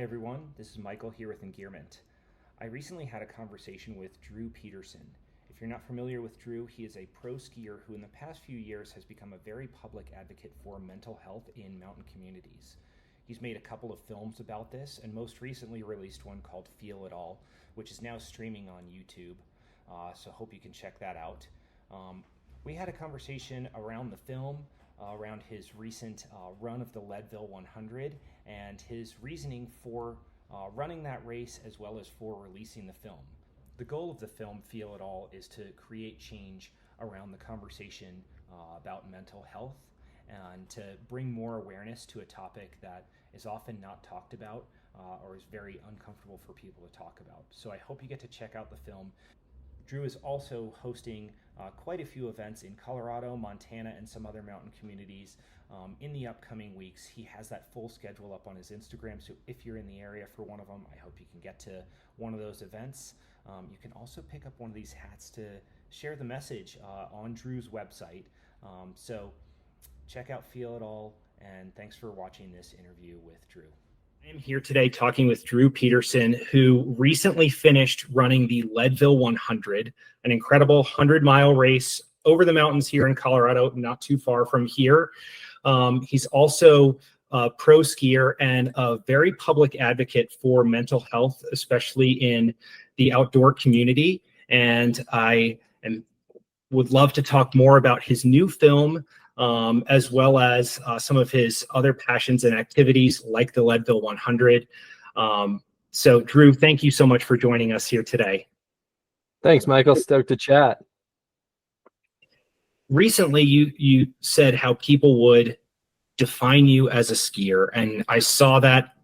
everyone, this is Michael here with Engearment. I recently had a conversation with Drew Petersen. If you're not familiar with Drew, he is a pro skier who in the past few years has become a very public advocate for mental health in mountain communities. He's made a couple of films about this and most recently released one called Feel It All, which is now streaming on YouTube, so hope you can check that out. We had a conversation around the film, around his recent run of the Leadville 100 and his reasoning for running that race as well as for releasing the film. The goal of the film, Feel It All, is to create change around the conversation about mental health and to bring more awareness to a topic that is often not talked about or is very uncomfortable for people to talk about. So I hope you get to check out the film. Drew is also hosting quite a few events in Colorado, Montana, and some other mountain communities in the upcoming weeks. He has that full schedule up on his Instagram, so if you're in the area for one of them, I hope you can get to one of those events. You can also pick up one of these hats to share the message on Drew's website. So check out Feel It All, and thanks for watching this interview with Drew. I am here today talking with Drew Petersen, who recently finished running the Leadville 100, an incredible 100-mile race over the mountains here in Colorado, not too far from here. He's also a pro skier and a very public advocate for mental health, especially in the outdoor community. And would love to talk more about his new film, as well as some of his other passions and activities like the Leadville 100. So Drew, thank you so much for joining us here today. Thanks, Michael. Stoked to chat. Recently, you said how people would define you as a skier, and I saw that,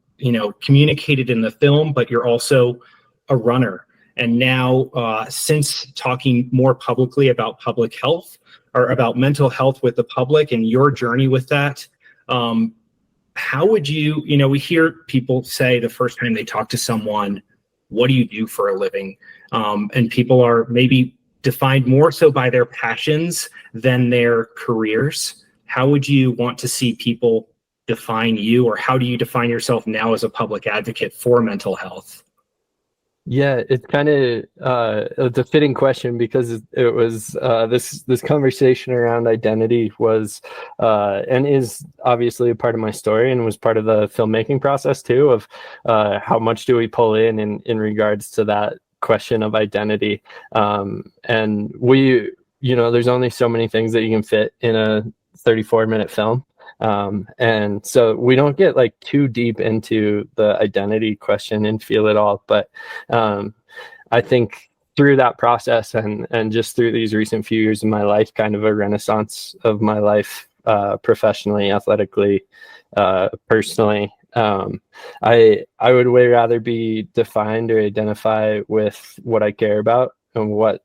communicated in the film, but you're also a runner. And now, since talking more publicly about public health, or about mental health with the public and your journey with that, how would you, we hear people say the first time they talk to someone, what do you do for a living? And people are maybe defined more so by their passions than their careers. How would you want to see people define you, or how do you define yourself now as a public advocate for mental health? Yeah, it's kind of it's a fitting question because it was this conversation around identity was and is obviously a part of my story and was part of the filmmaking process too, of how much do we pull in regards to that question of identity. And we, there's only so many things that you can fit in a 34-minute film. And so we don't get like too deep into the identity question and Feel It All. But I think through that process and just through these recent few years of my life, kind of a renaissance of my life, professionally, athletically, personally, I would way rather be defined or identify with what I care about and what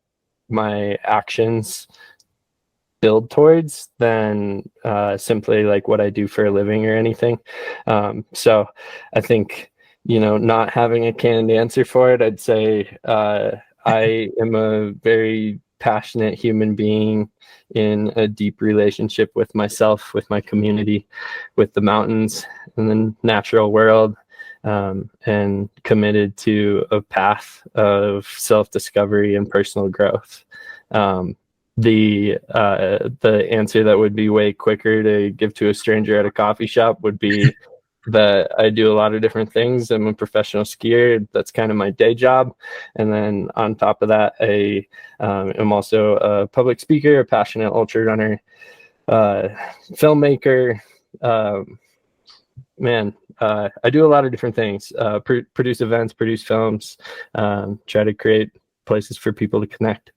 my actions build towards than simply like what I do for a living or anything. So I think, not having a canned answer for it, I'd say I am a very passionate human being in a deep relationship with myself, with my community, with the mountains and the natural world, and committed to a path of self-discovery and personal growth. The answer that would be way quicker to give to a stranger at a coffee shop would be that I do a lot of different things. I'm a professional skier. That's kind of my day job. And then on top of that, I am also a public speaker, a passionate ultra runner, filmmaker. I do a lot of different things, produce events, produce films, try to create places for people to connect.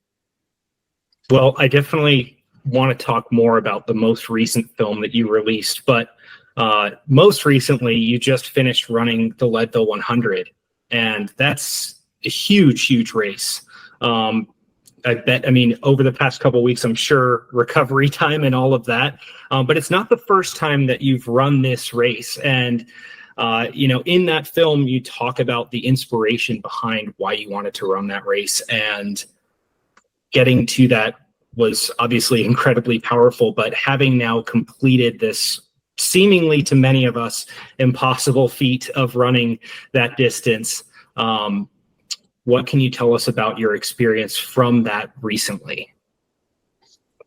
Well, I definitely want to talk more about the most recent film that you released, but most recently you just finished running the Leadville 100, and that's a huge, huge race. I mean, over the past couple of weeks, I'm sure recovery time and all of that, but it's not the first time that you've run this race. And, in that film, you talk about the inspiration behind why you wanted to run that race, and getting to that was obviously incredibly powerful, but having now completed this seemingly to many of us impossible feat of running that distance. What can you tell us about your experience from that recently?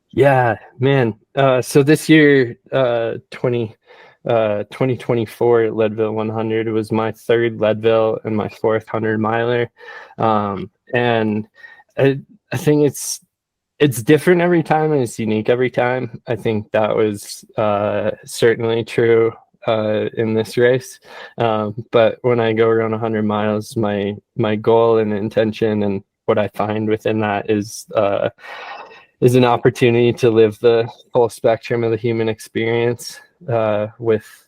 Yeah, man. So this year, 2024 Leadville 100 was my third Leadville and my fourth 100-miler. And I think it's different every time and it's unique every time. I think that was certainly true in this race. But when I go around 100 miles, my goal and intention and what I find within that is an opportunity to live the full spectrum of the human experience with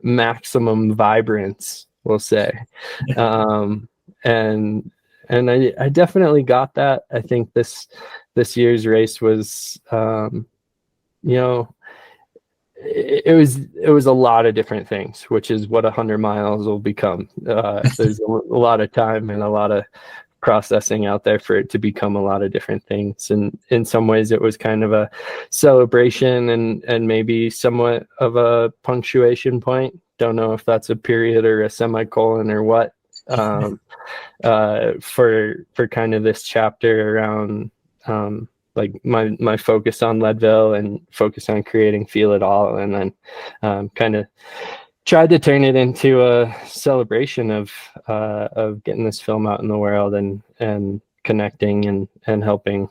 maximum vibrance, we'll say. And I definitely got that. I think this year's race was, it was a lot of different things, which is what 100 miles will become. There's a lot of time and a lot of processing out there for it to become a lot of different things. And in some ways it was kind of a celebration and maybe somewhat of a punctuation point. Don't know if that's a period or a semicolon or what, for kind of this chapter around like my focus on Leadville and focus on creating Feel It All, and then kind of tried to turn it into a celebration of getting this film out in the world and connecting and helping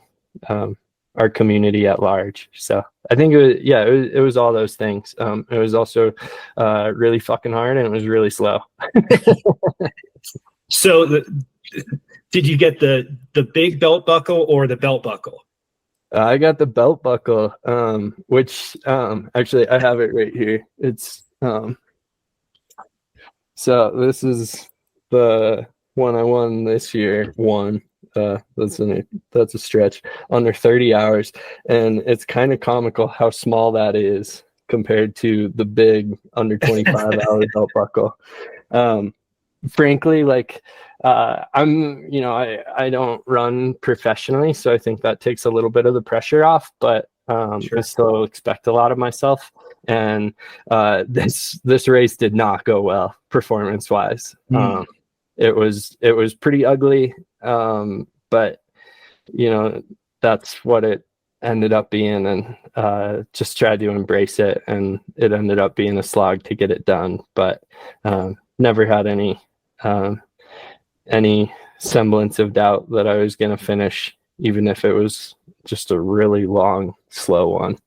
our community at large. So I think it was all those things. It was also really fucking hard and it was really slow. So did you get the big belt buckle or the belt buckle? I got the belt buckle, which actually I have it right here. It's so this is the one I won this year. That's a stretch, under 30 hours. And it's kind of comical how small that is compared to the big under 25 hour belt buckle. Frankly, like I don't run professionally, so I think that takes a little bit of the pressure off, but Sure. I still expect a lot of myself. And this race did not go well performance wise. It was pretty ugly, but that's what it ended up being, and just tried to embrace it, and it ended up being a slog to get it done, but never had any semblance of doubt that I was going to finish, even if it was just a really long, slow one.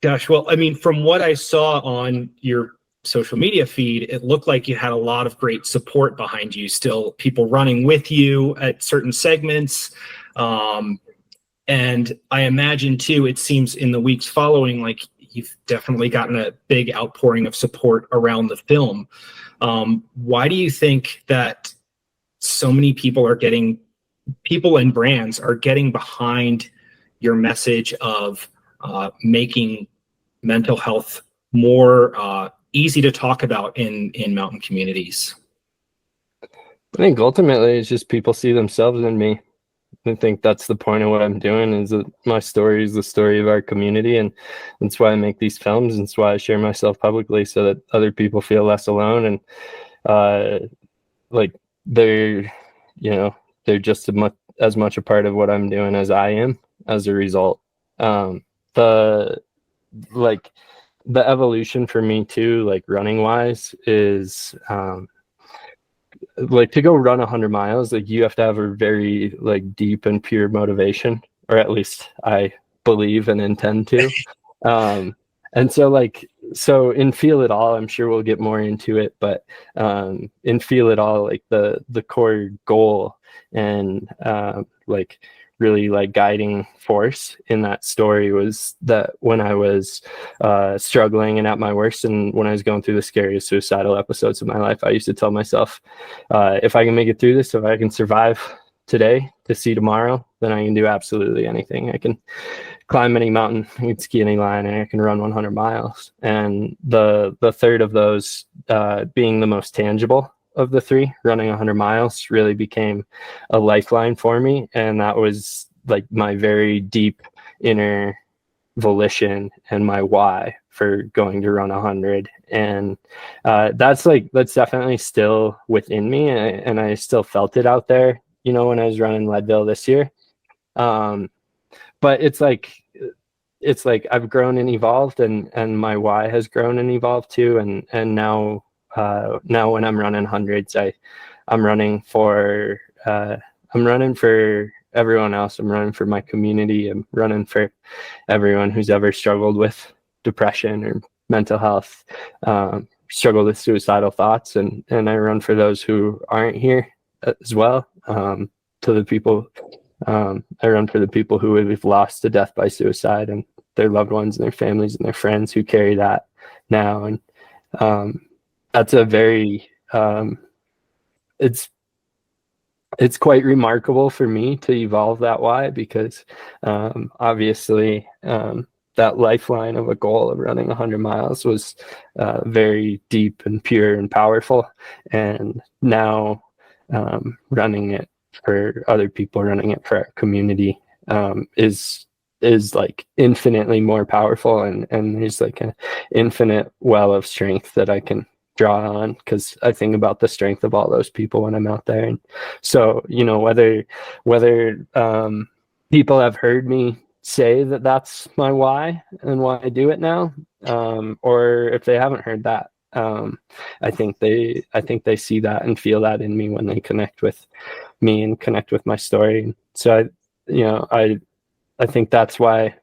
Gosh, well, I mean, from what I saw on your social media feed, it looked like you had a lot of great support behind you, still people running with you at certain segments. And I imagine too, it seems in the weeks following, like you've definitely gotten a big outpouring of support around the film. Why do you think that so many people and brands are getting behind your message of making mental health more easy to talk about in mountain communities? I think ultimately it's just people see themselves in me. I think that's the point of what I'm doing, is that my story is the story of our community, and that's why I make these films, and that's why I share myself publicly, so that other people feel less alone, and like they're just as much a part of what I'm doing as I am as a result. The evolution for me too, like running wise, is like to go run 100 miles, like you have to have a very like deep and pure motivation, or at least I believe and intend to. And so in Feel It All, I'm sure we'll get more into it, but in Feel It All, like the core goal and like really like guiding force in that story was that when I was struggling and at my worst, and when I was going through the scariest suicidal episodes of my life, I used to tell myself, if I can make it through this, if I can survive today to see tomorrow, then I can do absolutely anything. I can climb any mountain, I can ski any line, and I can run 100 miles. And the third of those being the most tangible of the three, running 100 miles, really became a lifeline for me. And that was like my very deep inner volition and my why for going to run 100. And that's definitely still within me, and I still felt it out there, you know, when I was running Leadville this year. But it's like I've grown and evolved, and my why has grown and evolved too. And now when I'm running hundreds, I'm running for everyone else. I'm running for my community. I'm running for everyone who's ever struggled with depression or mental health, struggled with suicidal thoughts, and I run for those who aren't here as well. To the people, I run for the people who we've lost to death by suicide, and their loved ones and their families and their friends who carry that now. And that's a very it's quite remarkable for me to evolve that why, because obviously that lifeline of a goal of running 100 miles was very deep and pure and powerful. And now running it for other people, running it for our community is like infinitely more powerful, and there's like an infinite well of strength that I can draw on, because I think about the strength of all those people when I'm out there. And so, you know, whether people have heard me say that that's my why and why I do it now, or if they haven't heard that, I think they see that and feel that in me when they connect with me and connect with my story. So I think that's why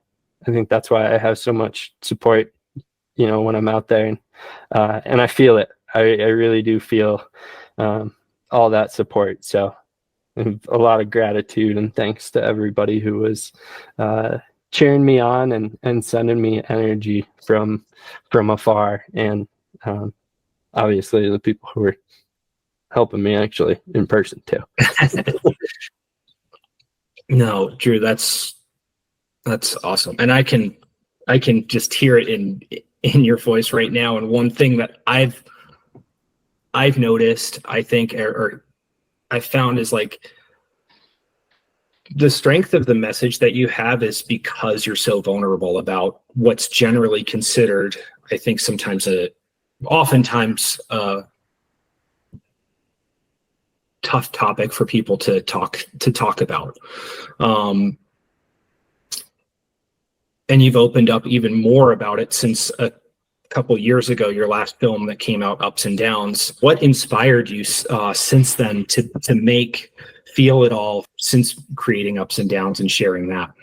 I have so much support, you know, when I'm out there, and I feel it. I really do feel all that support. So a lot of gratitude and thanks to everybody who was cheering me on and sending me energy from afar, and obviously the people who were helping me actually in person too. No, Drew, that's awesome. And I can just hear it in your voice right now. And one thing that I've noticed, I think, or I found, is like the strength of the message that you have is because you're so vulnerable about what's generally considered, I think oftentimes a tough topic for people to talk about. And you've opened up even more about it since a couple years ago, your last film that came out, Ups and Downs. What inspired you since then to make Feel It All, since creating Ups and Downs and sharing that?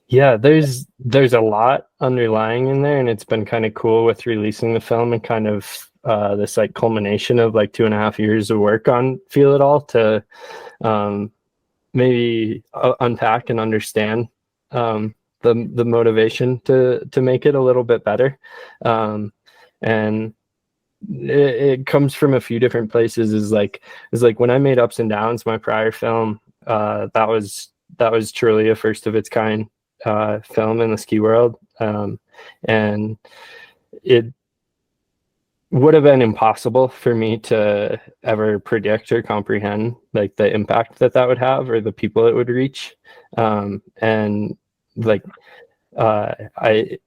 Yeah, there's a lot underlying in there, and it's been kind of cool with releasing the film and kind of this like culmination of like 2.5 years of work on Feel It All to maybe unpack and understand the motivation to make it a little bit better. And it comes from a few different places. Is like when I made Ups and Downs, my prior film, that was truly a first of its kind film in the ski world. And it would have been impossible for me to ever predict or comprehend like the impact that would have or the people it would reach. And like I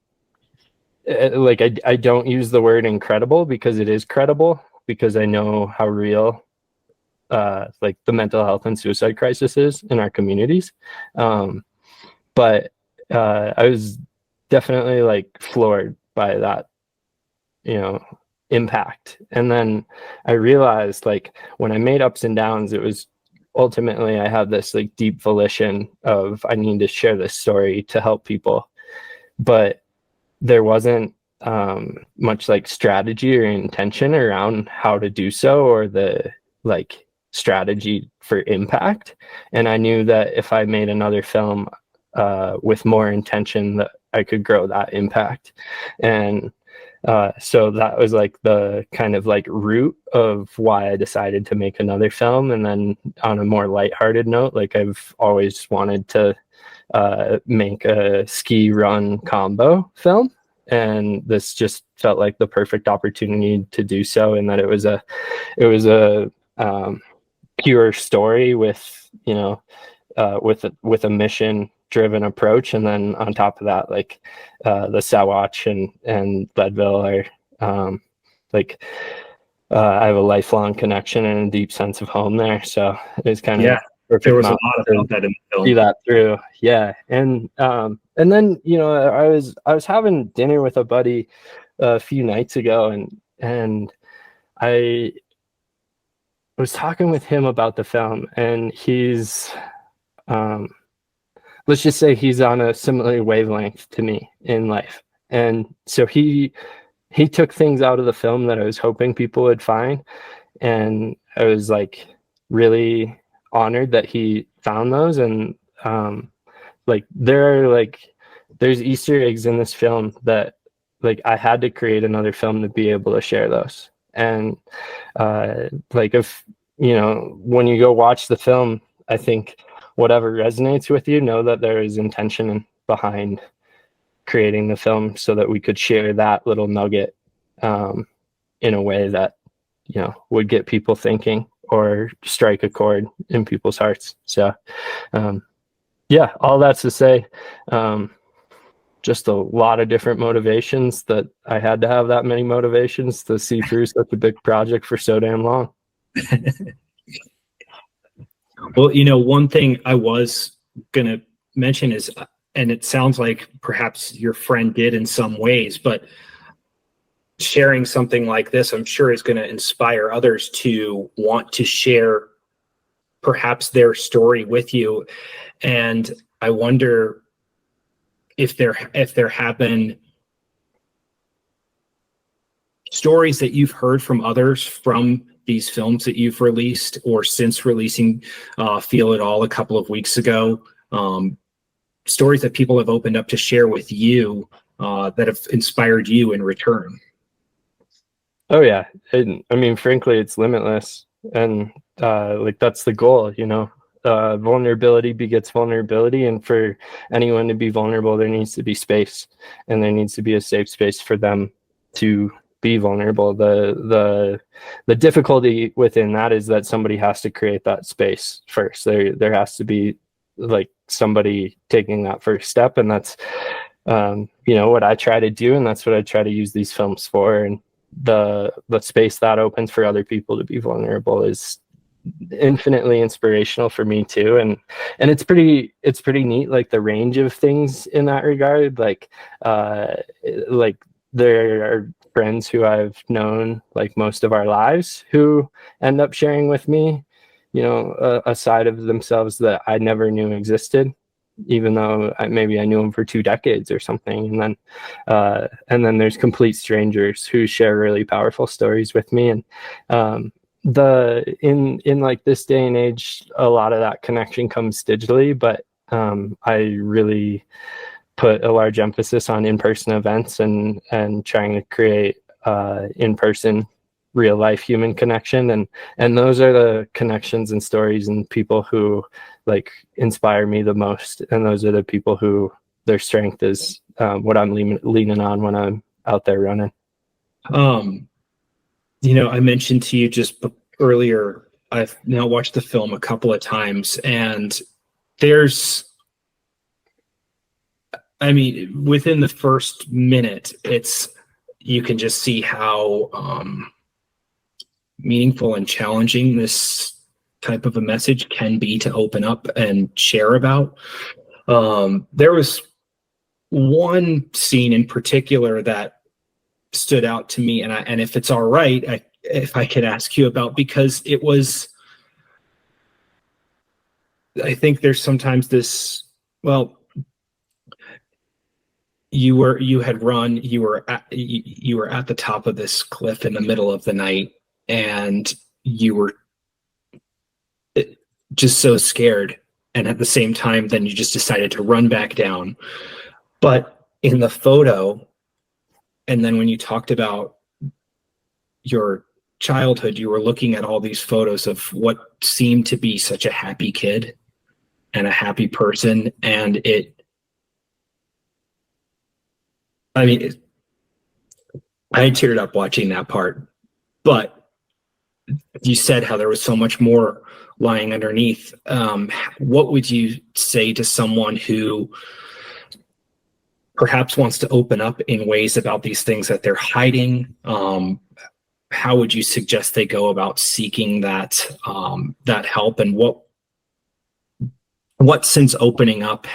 don't use the word incredible because it is credible, because I know how real like the mental health and suicide crisis is in our communities. But I was definitely like floored by that, you know, impact. And then I realized, like, when I made Ups and Downs, it was ultimately I had this like deep volition of I need to share this story to help people, but there wasn't much like strategy or intention around how to do so, or the like strategy for impact. And I knew that if I made another film with more intention, that I could grow that impact. And so that was like the kind of like root of why I decided to make another film. And then on a more lighthearted note, like I've always wanted to make a ski run combo film, and this just felt like the perfect opportunity to do so. And that it was a pure story with, you know, with a mission driven approach. And then on top of that, like the Sawatch and Leadville are like I have a lifelong connection and a deep sense of home there. So it's kind of there was a lot about that in the film. See that through. Yeah. And then, you know, I was having dinner with a buddy a few nights ago, and I was talking with him about the film, and he's let's just say he's on a similar wavelength to me in life. And so he took things out of the film that I was hoping people would find, and I was like really honored that he found those. And like there's Easter eggs in this film that like I had to create another film to be able to share those. And like if you know, when you go watch the film, I think whatever resonates with you, know that there is intention behind creating the film so that we could share that little nugget in a way that, you know, would get people thinking or strike a chord in people's hearts. So yeah, all that's to say, just a lot of different motivations that I had to have that many motivations to see through such a big project for so damn long. Well, you know, one thing I was going to mention is, and it sounds like perhaps your friend did in some ways, but sharing something like this, I'm sure is going to inspire others to want to share perhaps their story with you. And I wonder if there have been stories that you've heard from others from these films that you've released, or since releasing Feel It All a couple of weeks ago, stories that people have opened up to share with you that have inspired you in return. Oh yeah. I mean, frankly, it's limitless. And like that's the goal, you know. Vulnerability begets vulnerability, and for anyone to be vulnerable, there needs to be space, and there needs to be a safe space for them to be vulnerable. The difficulty within that is that somebody has to create that space first. There has to be like somebody taking that first step, and that's you know, what I try to do, and that's what I try to use these films for. And the space that opens for other people to be vulnerable is infinitely inspirational for me too. And it's pretty neat, like the range of things in that regard. Like there are friends who I've known like most of our lives who end up sharing with me, you know, a side of themselves that I never knew existed, even though maybe I knew them for 2 decades or something. And then there's complete strangers who share really powerful stories with me. And in like this day and age, a lot of that connection comes digitally, but I really put a large emphasis on in-person events and trying to create in-person real life human connection. And those are the connections and stories and people who like inspire me the most. And those are the people who their strength is what I'm leaning on when I'm out there running. You know, I mentioned to you just earlier, I've now watched the film a couple of times, and I mean, within the first minute, you can just see how meaningful and challenging this type of a message can be to open up and share about. There was one scene in particular that stood out to me, and if it's all right, if I could ask you about, because it was, I think there's sometimes this, well, you were at the top of this cliff in the middle of the night, and you were just so scared, and at the same time then you just decided to run back down. But in the photo, and then when you talked about your childhood, you were looking at all these photos of what seemed to be such a happy kid and a happy person, and I teared up watching that part. But you said how there was so much more lying underneath. What would you say to someone who perhaps wants to open up in ways about these things that they're hiding? How would you suggest they go about seeking that help, and what since opening up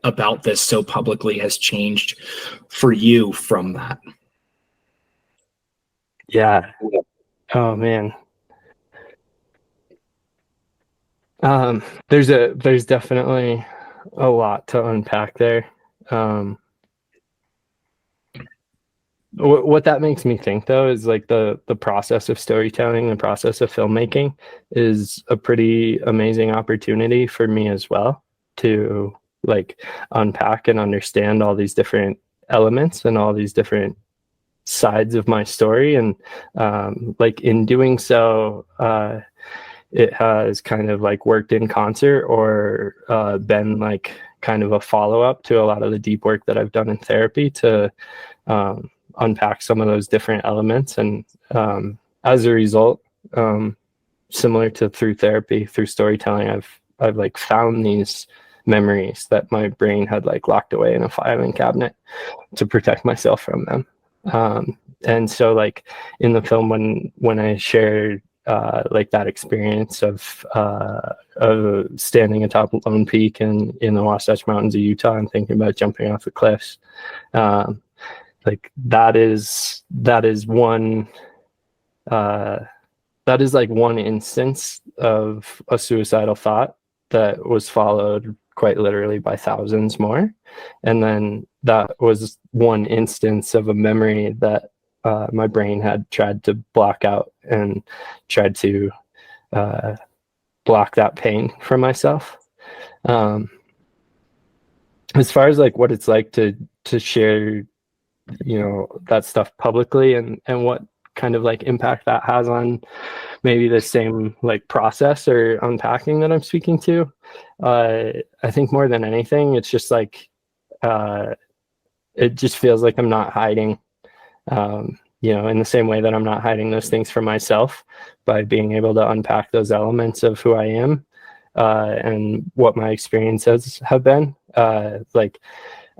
about this so publicly has changed for you from that? Yeah. Oh man. There's definitely a lot to unpack there. What that makes me think, though, is like the process of storytelling, the process of filmmaking is a pretty amazing opportunity for me as well to like unpack and understand all these different elements and all these different sides of my story. And like in doing so, it has kind of like worked in concert or been like kind of a follow-up to a lot of the deep work that I've done in therapy to unpack some of those different elements. And as a result, similar to through therapy, through storytelling, I've like found these memories that my brain had like locked away in a filing cabinet to protect myself from them. And so like in the film, when I shared like that experience of standing atop Lone Peak in the Wasatch Mountains of Utah and thinking about jumping off the cliffs, like that is one that is like one instance of a suicidal thought that was followed quite literally by thousands more. And then that was one instance of a memory that my brain had tried to block out and tried to block that pain from myself. As far as like what it's like to share, you know, that stuff publicly and what kind of like impact that has on maybe the same like process or unpacking that I'm speaking to, I think more than anything, it's just like it just feels like I'm not hiding, you know, in the same way that I'm not hiding those things from myself, by being able to unpack those elements of who I am and what my experiences have been. Like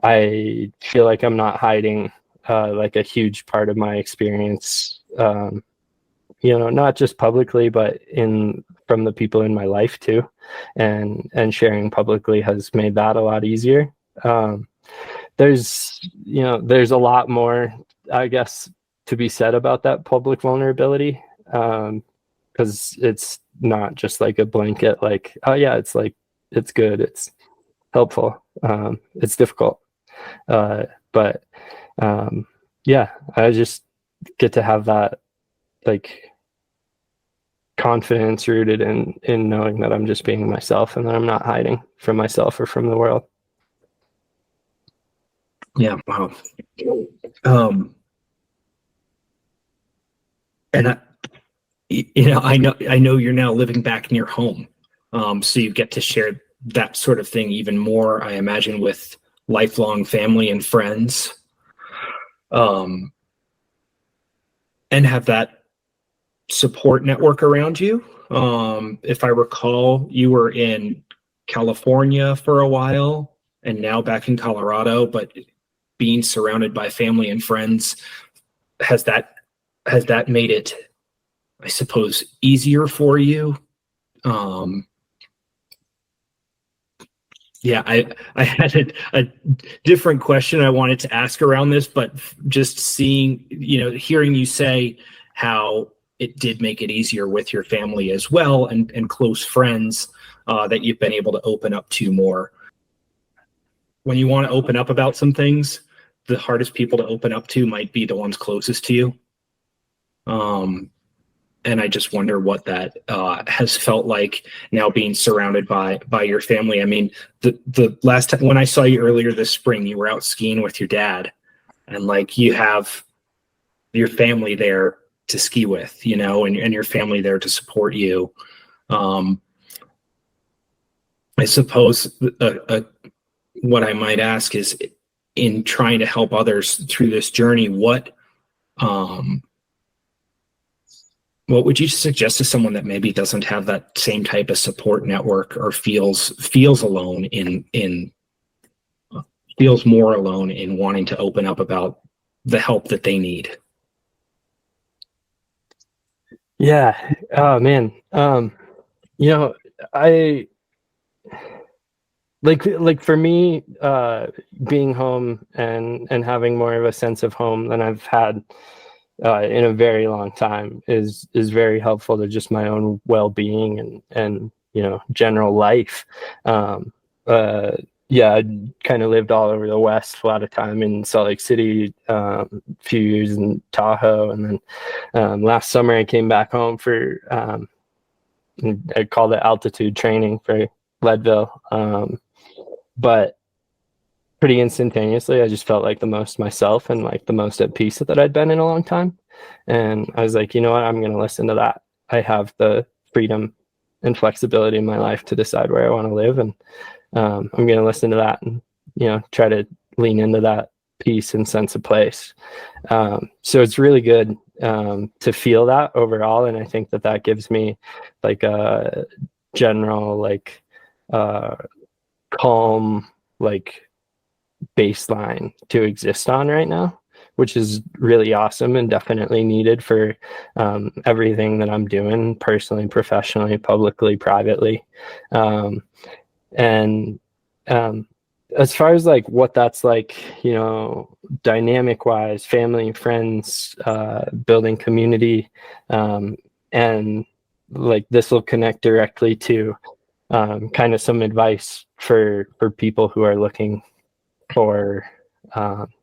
I feel like I'm not hiding like a huge part of my experience, you know, not just publicly, but from the people in my life too. And sharing publicly has made that a lot easier. There's a lot more, I guess, to be said about that public vulnerability, because it's not just like a blanket, like, oh yeah, it's like, it's good, it's helpful, it's difficult. But yeah, I just get to have that like confidence rooted in knowing that I'm just being myself and that I'm not hiding from myself or from the world. Yeah. Wow. And I know you're now living back in your home. So you get to share that sort of thing even more, I imagine, with lifelong family and friends. And have that support network around you. If I recall, you were in California for a while and now back in Colorado, but being surrounded by family and friends, has that made it, I suppose, easier for you? Yeah, I had a different question I wanted to ask around this, but just seeing, hearing you say how it did make it easier with your family as well and close friends that you've been able to open up to more. When you want to open up about some things, the hardest people to open up to might be the ones closest to you. And I just wonder what that has felt like now, being surrounded by your family. I mean, the last time when I saw you earlier this spring, you were out skiing with your dad, and like you have your family there to ski with, and your family there to support you. I suppose what I might ask is, in trying to help others through this journey, what What would you suggest to someone that maybe doesn't have that same type of support network, or feels alone in feels more alone in wanting to open up about the help that they need? Yeah. Oh man. You know, I like for me, being home and having more of a sense of home than I've had in a very long time is very helpful to just my own well-being and general life. Uh, yeah, I kind of lived all over the West, a lot of time in Salt Lake City, a few years in Tahoe, and then last summer I came back home for I called it altitude training for Leadville. But pretty instantaneously, I just felt like the most myself and like the most at peace that I'd been in a long time. And I was like, you know what, I'm going to listen to that. I have the freedom and flexibility in my life to decide where I want to live. And I'm going to listen to that and, try to lean into that peace and sense of place. So it's really good to feel that overall. And I think that gives me like a general, like, calm, like, baseline to exist on right now, which is really awesome and definitely needed for everything that I'm doing personally, professionally, publicly, privately. And as far as like what that's like, dynamic wise, family, friends, building community, and like this will connect directly to kind of some advice for people who are looking for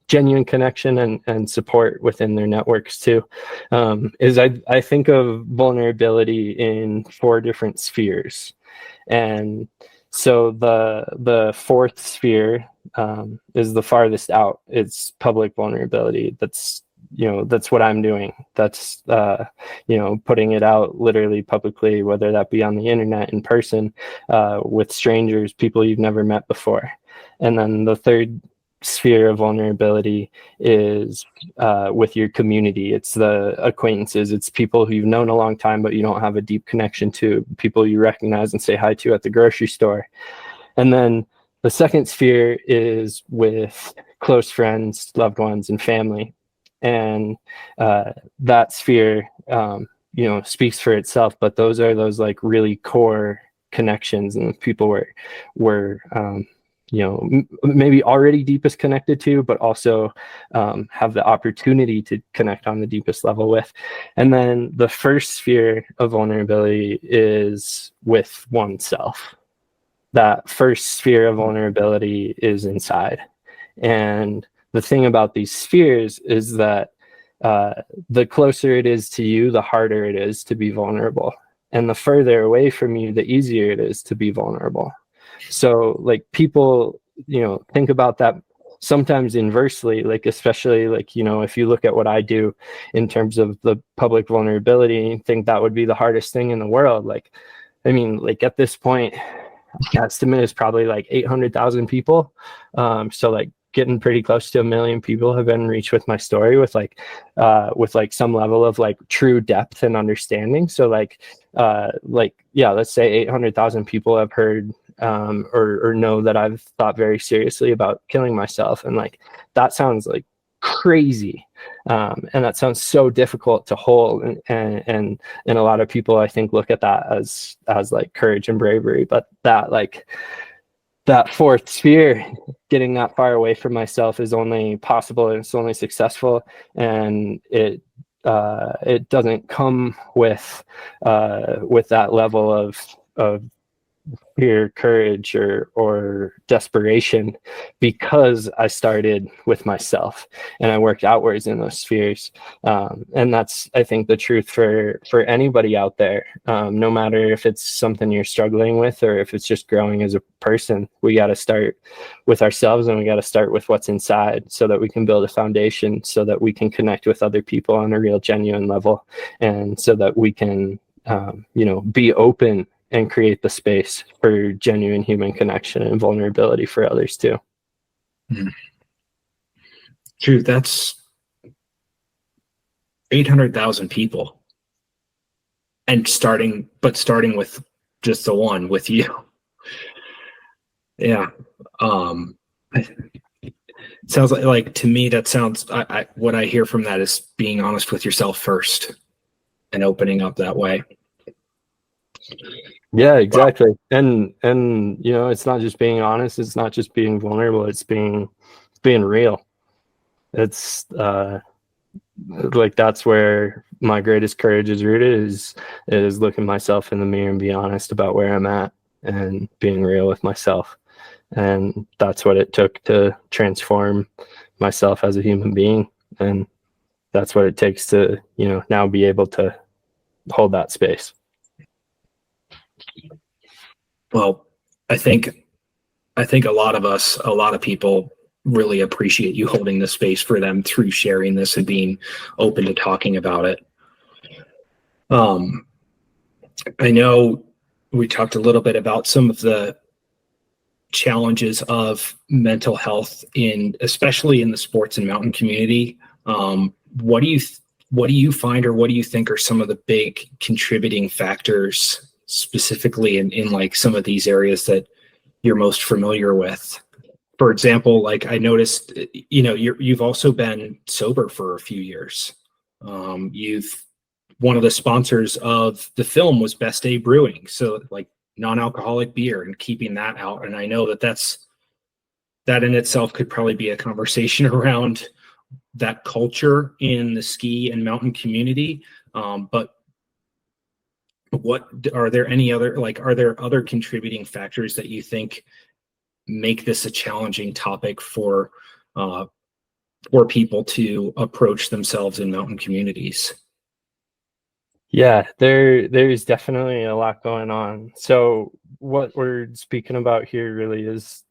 genuine connection and support within their networks too. Is I think of vulnerability in 4 different spheres. And so the 4th sphere is the farthest out. It's public vulnerability. That's what I'm doing. That's putting it out literally publicly, whether that be on the internet, in person, with strangers, people you've never met before. And then the 3rd sphere of vulnerability is with your community. It's the acquaintances. It's people who you've known a long time, but you don't have a deep connection to, people you recognize and say hi to at the grocery store. And then the 2nd sphere is with close friends, loved ones, and family. And that sphere, speaks for itself, but those are those like really core connections and people we're maybe already deepest connected to, but also have the opportunity to connect on the deepest level with. And then the 1st sphere of vulnerability is with oneself. That 1st sphere of vulnerability is inside. And the thing about these spheres is that the closer it is to you, the harder it is to be vulnerable. And the further away from you, the easier it is to be vulnerable. So like people, think about that sometimes inversely, like especially like, if you look at what I do in terms of the public vulnerability, and think that would be the hardest thing in the world. Like, I mean, like at this point, estimate is probably like 800,000 people. So like getting pretty close to 1 million people have been reached with my story with like some level of like true depth and understanding. So yeah, let's say 800,000 people have heard or know that I've thought very seriously about killing myself. And like, that sounds like crazy. And that sounds so difficult to hold. And a lot of people, I think, look at that as like courage and bravery, but that 4th sphere, getting that far away from myself, is only possible and it's only successful. And it doesn't come with that level of fear, courage, or desperation, because I started with myself and I worked outwards in those spheres. And that's, I think, the truth for anybody out there, no matter if it's something you're struggling with or if it's just growing as a person. We got to start with ourselves, and we got to start with what's inside, so that we can build a foundation, so that we can connect with other people on a real genuine level, and so that we can be open and create the space for genuine human connection and vulnerability for others too. Dude, that's 800,000 people. and starting with just the one with you. Yeah. Sounds like to me, that sounds, what I hear from that is being honest with yourself first and opening up that way. Yeah, exactly. Wow. And you know, it's not just being honest, it's not just being vulnerable, it's being real. It's like that's where my greatest courage is rooted, is looking myself in the mirror and be honest about where I'm at and being real with myself. And that's what it took to transform myself as a human being. And that's what it takes to, you know, now be able to hold that space. Well, I think a lot of people really appreciate you holding the space for them through sharing this and being open to talking about it. I know we talked a little bit about some of the challenges of mental health especially in the sports and mountain community. What do you find, or what do you think are some of the big contributing factors specifically in like some of these areas that you're most familiar with? For example, like I noticed, you know, you've also been sober for a few years. One of the sponsors of the film was Best Day Brewing, so like non-alcoholic beer, and keeping that out. And I know that in itself could probably be a conversation around that culture in the ski and mountain community. But what are there other contributing factors that you think make this a challenging topic for people to approach themselves in mountain communities? Yeah, there's definitely a lot going on. So what we're speaking about here really is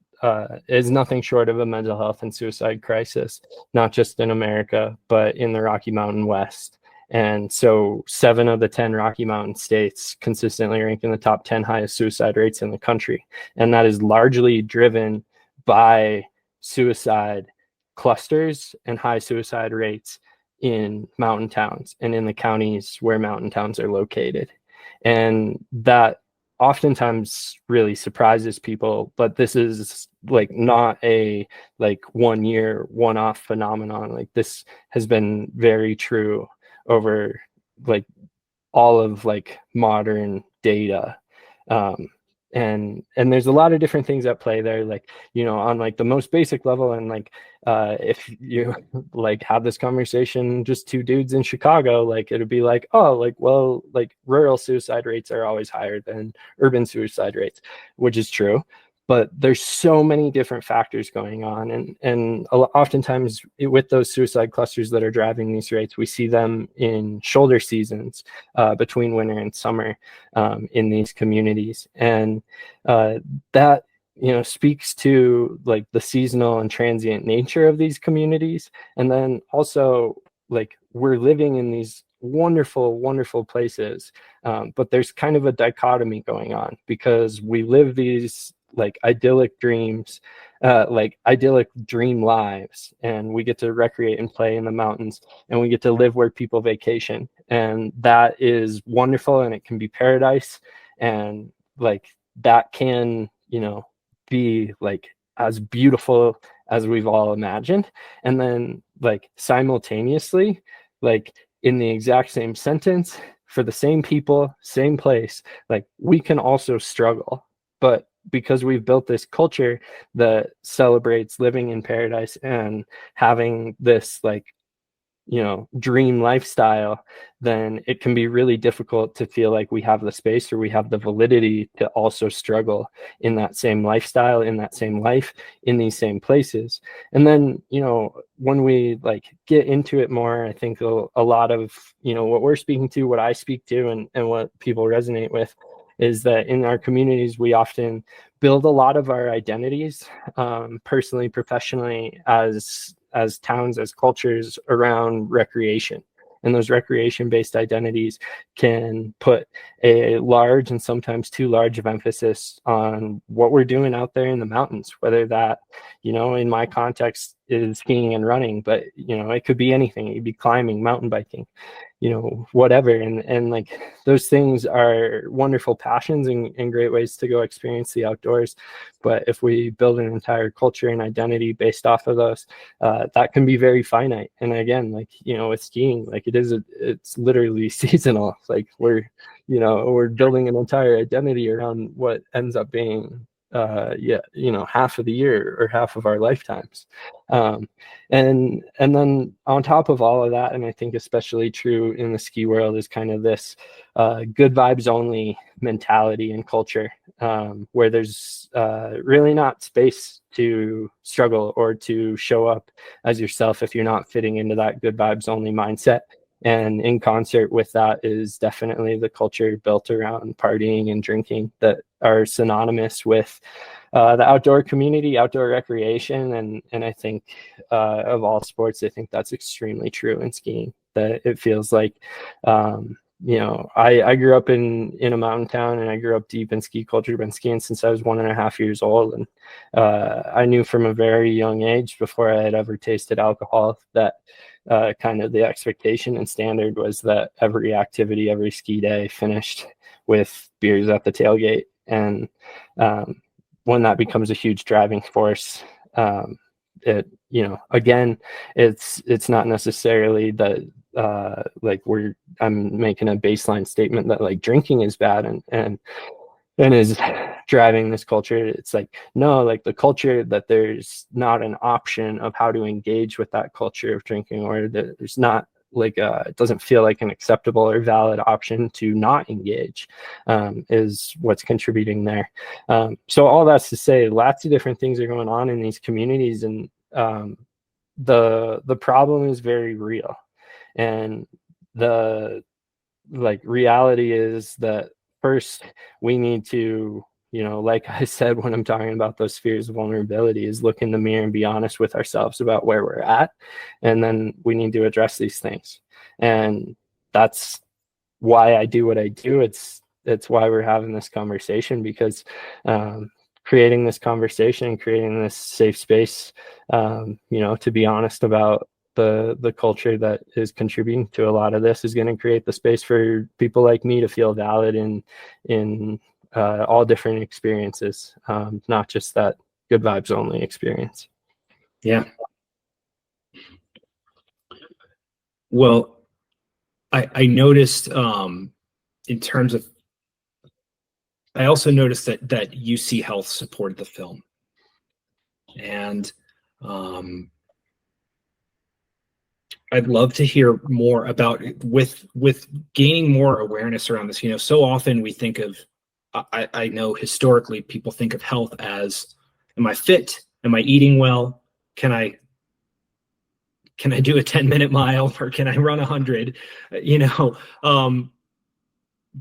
nothing short of a mental health and suicide crisis, not just in America, but in the Rocky Mountain West. And so 7 of the 10 Rocky Mountain states consistently rank in the top 10 highest suicide rates in the country. And that is largely driven by suicide clusters and high suicide rates in mountain towns and in the counties where mountain towns are located. And that oftentimes really surprises people, but this is like not a like 1 year one-off phenomenon. Like this has been very true over like all of like modern data. And there's a lot of different things at play there, like, you know, on like the most basic level. And like if you like have this conversation, just 2 dudes in Chicago, like it'd be like, oh, like, well, like rural suicide rates are always higher than urban suicide rates, which is true. But there's so many different factors going on, and oftentimes with those suicide clusters that are driving these rates, we see them in shoulder seasons between winter and summer in these communities, and that, you know, speaks to like the seasonal and transient nature of these communities. And then also, like, we're living in these wonderful places, but there's kind of a dichotomy going on, because we live these like idyllic dreams, like idyllic dream lives, and we get to recreate and play in the mountains, and we get to live where people vacation, and that is wonderful, and it can be paradise, and like that can, you know, be like as beautiful as we've all imagined. And then like simultaneously, like in the exact same sentence, for the same people, same place, like we can also struggle. But because we've built this culture that celebrates living in paradise and having this like, you know, dream lifestyle, then it can be really difficult to feel like we have the space or we have the validity to also struggle in that same lifestyle, in that same life, in these same places. And then, you know, when we like get into it more, I think a lot of, you know, what we're speaking to, what I speak to, and what people resonate with is that in our communities, we often build a lot of our identities, personally, professionally, as towns, as cultures, around recreation. And those recreation-based identities can put a large and sometimes too large of emphasis on what we're doing out there in the mountains, whether that, you know, in my context is skiing and running, but it could be anything. It could be climbing, mountain biking, whatever. And like those things are wonderful passions and great ways to go experience the outdoors. But if we build an entire culture and identity based off of those, that can be very finite. And again, like, with skiing, like it's literally seasonal. Like we're building an entire identity around what ends up being half of the year or half of our lifetimes. And then on top of all of that, and I think especially true in the ski world, is kind of this good vibes only mentality and culture, where there's really not space to struggle or to show up as yourself if you're not fitting into that good vibes only mindset. And in concert with that is definitely the culture built around partying and drinking that are synonymous with the outdoor community, outdoor recreation. And I think of all sports, I think that's extremely true in skiing, that it feels like, I grew up in a mountain town, and I grew up deep in ski culture. I've been skiing since I was 1.5 years old. And I knew from a very young age, before I had ever tasted alcohol, that kind of the expectation and standard was that every activity, every ski day finished with beers at the tailgate. And when that becomes a huge driving force, again, it's not necessarily that I'm making a baseline statement that like drinking is bad and is driving this culture. It's like, no, like the culture that there's not an option of how to engage with that culture of drinking, or that there's not like it doesn't feel like an acceptable or valid option to not engage, is what's contributing there. So all that's to say, lots of different things are going on in these communities, and the problem is very real. And the reality is that first we need to, like I said, when I'm talking about those spheres of vulnerability, is look in the mirror and be honest with ourselves about where we're at. And then we need to address these things. And that's why I do what I do. It's why we're having this conversation, because creating this conversation and creating this safe space, to be honest about the culture that is contributing to a lot of this, is going to create the space for people like me to feel valid in all different experiences, not just that good vibes only experience. Yeah. Well, I noticed in terms of, I also noticed that UC Health supported the film, and I'd love to hear more about with gaining more awareness around this. So often we think of, I know historically people think of health as, am I fit? Am I eating well? Can I do a 10-minute mile, or can I run 100?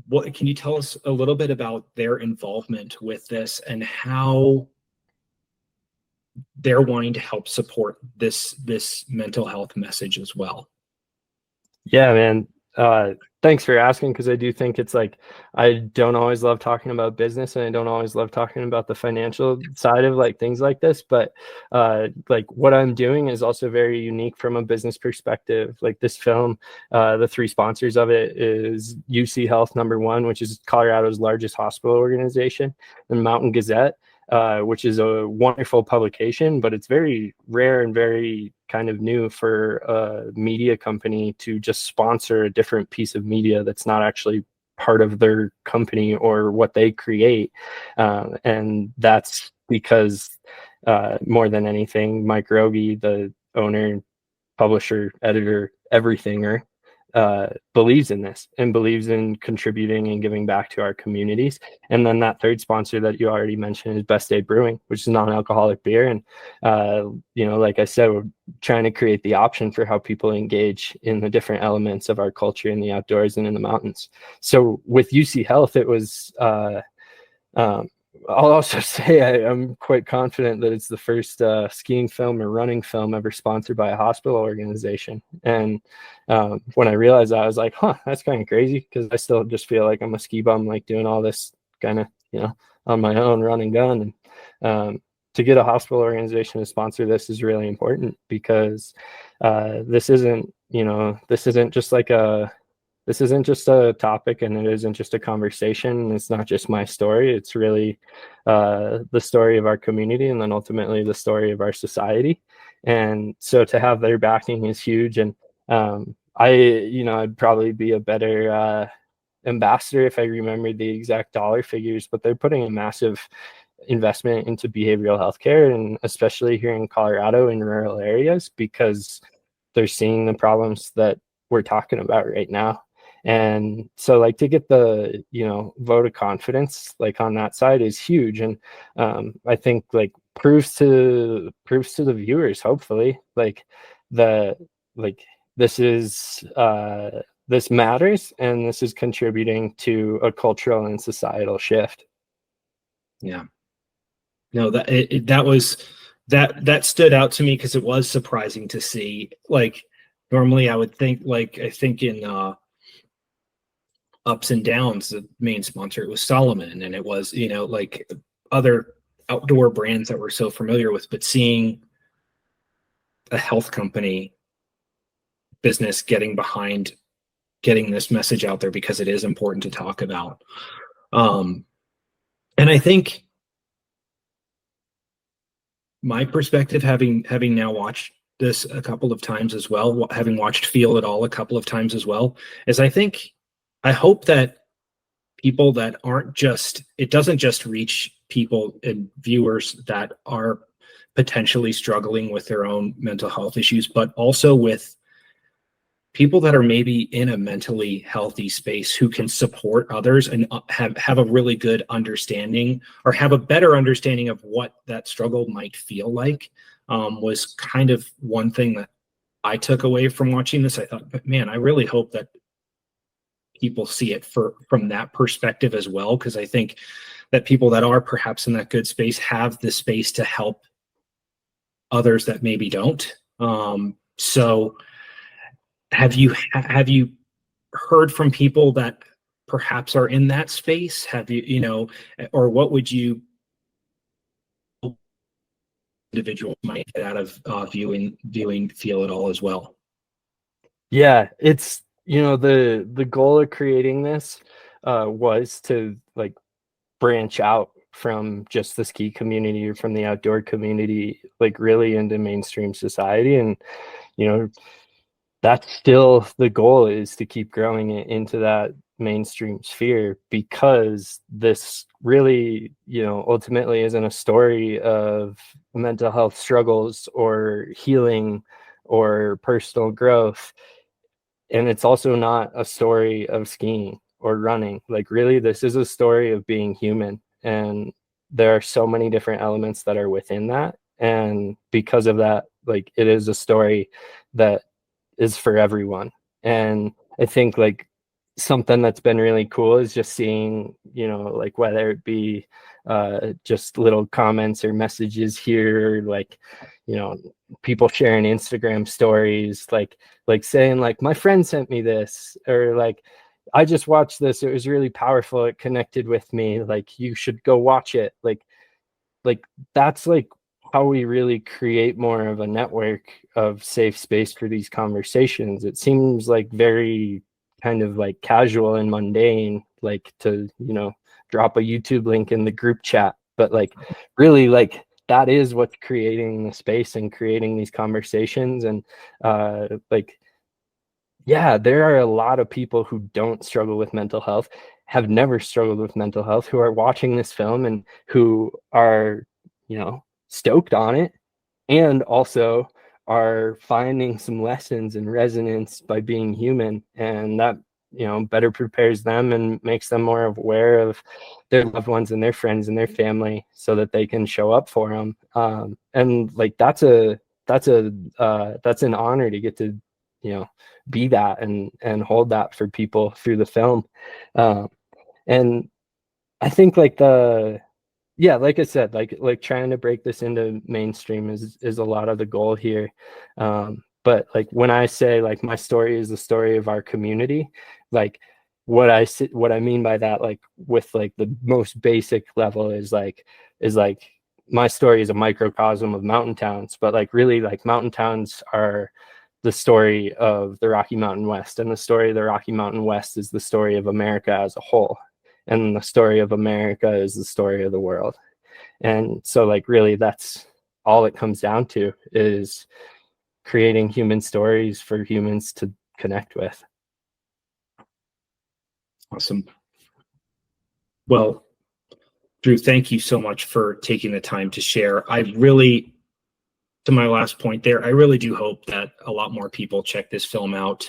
What can you tell us a little bit about their involvement with this and how they're wanting to help support this mental health message as well? Yeah, man. Thanks for asking, because I do think it's like, I don't always love talking about business, and I don't always love talking about the financial side of like things like this, but like what I'm doing is also very unique from a business perspective. Like this film, the three sponsors of it is UC Health, number one, which is Colorado's largest hospital organization, and Mountain Gazette, which is a wonderful publication, but it's very rare and very kind of new for a media company to just sponsor a different piece of media that's not actually part of their company or what they create. And that's because more than anything, Mike Rogie, the owner, publisher, editor, everythinger, believes in this and believes in contributing and giving back to our communities. And then that third sponsor that you already mentioned is Best Day Brewing, which is non-alcoholic beer. And like I said, we're trying to create the option for how people engage in the different elements of our culture in the outdoors and in the mountains. So with UC Health, it was I'll also say I'm quite confident that it's the first skiing film or running film ever sponsored by a hospital organization. And when I realized that, I was like, that's kind of crazy, because I still just feel like I'm a ski bum, like doing all this kind of, on my own, run and gun. And to get a hospital organization to sponsor this is really important, because this isn't just a topic, and it isn't just a conversation. It's not just my story. It's really the story of our community, and then ultimately the story of our society. And so to have their backing is huge. And I'd probably be a better ambassador if I remembered the exact dollar figures, but they're putting a massive investment into behavioral healthcare, and especially here in Colorado in rural areas, because they're seeing the problems that we're talking about right now. And so like to get the vote of confidence like on that side is huge. And I think like proves to the viewers, hopefully, like this matters, and this is contributing to a cultural and societal shift. Yeah. No, that stood out to me, because it was surprising to see. Like normally I would think, like I think in Ups and Downs, the main sponsor, it was Solomon, and it was, like other outdoor brands that we're so familiar with, but seeing a health company business getting behind getting this message out there, because it is important to talk about. And I think my perspective, having now watched this a couple of times as well, having watched Feel It All a couple of times as well, is I hope that people that aren't just, it doesn't just reach people and viewers that are potentially struggling with their own mental health issues, but also with people that are maybe in a mentally healthy space who can support others and have a really good understanding, or have a better understanding of what that struggle might feel like. Was kind of one thing that I took away from watching this. I thought, man, I really hope that people see it from that perspective as well, because I think that people that are perhaps in that good space have the space to help others that maybe don't. So have you heard from people that perhaps are in that space? Have you, or what would you individuals might get out of viewing Feel It All as well? Yeah, it's the goal of creating this was to like branch out from just the ski community or from the outdoor community, like really into mainstream society. And that's still the goal, is to keep growing it into that mainstream sphere, because this really ultimately isn't a story of mental health struggles or healing or personal growth. And it's also not a story of skiing or running. Like really, this is a story of being human, and there are so many different elements that are within that. And because of that, like it is a story that is for everyone. And I think like something that's been really cool is just seeing, like whether it be just little comments or messages here, like, people sharing Instagram stories, like saying like, my friend sent me this, or like, I just watched this, it was really powerful, it connected with me, like you should go watch it. Like that's like how we really create more of a network of safe space for these conversations. It seems like very kind of like casual and mundane, like to drop a YouTube link in the group chat, but like really, like that is what's creating the space and creating these conversations. And yeah, there are a lot of people who don't struggle with mental health, have never struggled with mental health, who are watching this film and who are stoked on it, and also are finding some lessons and resonance by being human. And that better prepares them and makes them more aware of their loved ones and their friends and their family, so that they can show up for them. And like that's an honor to get to be that and hold that for people through the film. And I think like like I said, like trying to break this into mainstream is a lot of the goal here. But like when I say like my story is the story of our community, like what I mean by that, like with like the most basic level is like my story is a microcosm of mountain towns, but like really like mountain towns are the story of the Rocky Mountain West, and the story of the Rocky Mountain West is the story of America as a whole, and the story of America is the story of the world. And so like really that's all it comes down to, is creating human stories for humans to connect with. Awesome. Well, Drew, thank you so much for taking the time to share. I really, to my last point there, I really do hope that a lot more people check this film out,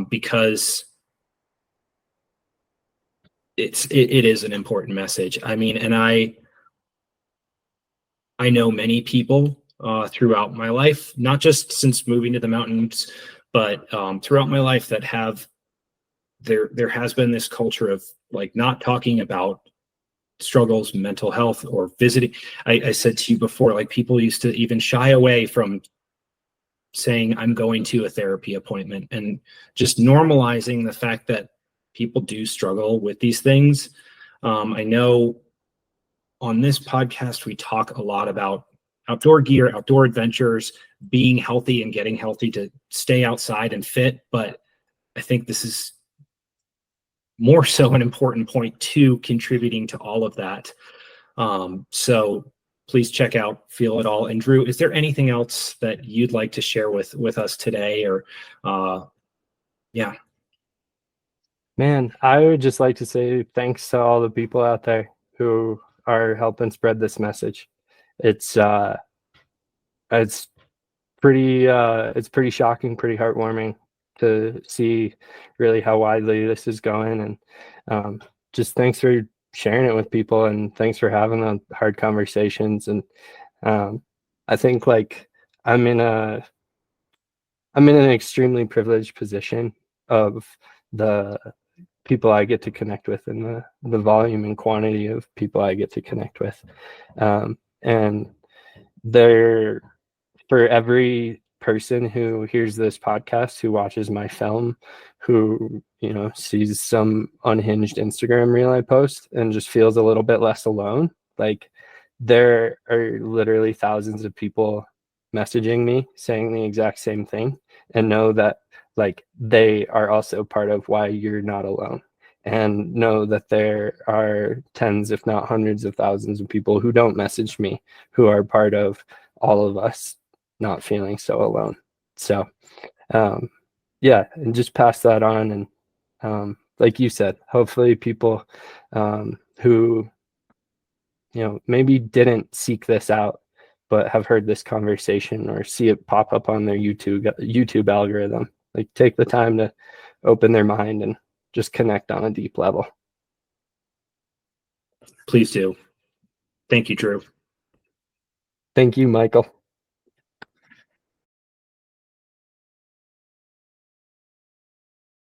because it is an important message. I mean, and I know many people throughout my life, not just since moving to the mountains, but throughout my life, that have there has been this culture of like not talking about struggles, mental health, or visiting. I said to you before, like people used to even shy away from saying I'm going to a therapy appointment, and just normalizing the fact that people do struggle with these things. I know on this podcast, we talk a lot about outdoor gear, outdoor adventures, being healthy and getting healthy to stay outside and fit. But I think this is more so an important point to contributing to all of that. So please check out Feel It All. And Drew, is there anything else that you'd like to share with us today? Or yeah. Man, I would just like to say thanks to all the people out there who are helping spread this message. It's pretty shocking, pretty heartwarming to see really how widely this is going. And just thanks for sharing it with people, and thanks for having the hard conversations. And I think like I'm in an extremely privileged position of the people I get to connect with, and the volume and quantity of people I get to connect with. And there, for every person who hears this podcast, who watches my film, who, you know, sees some unhinged Instagram reel I post and just feels a little bit less alone, like there are literally thousands of people messaging me saying the exact same thing, and know that like they are also part of why you're not alone, and know that there are tens, if not hundreds of thousands of people who don't message me, who are part of all of us not feeling so alone. So yeah, and just pass that on. And like you said, hopefully people who, you know, maybe didn't seek this out but have heard this conversation or see it pop up on their YouTube algorithm, like take the time to open their mind and just connect on a deep level. Please do. Thank you, Drew. Thank you, Michael.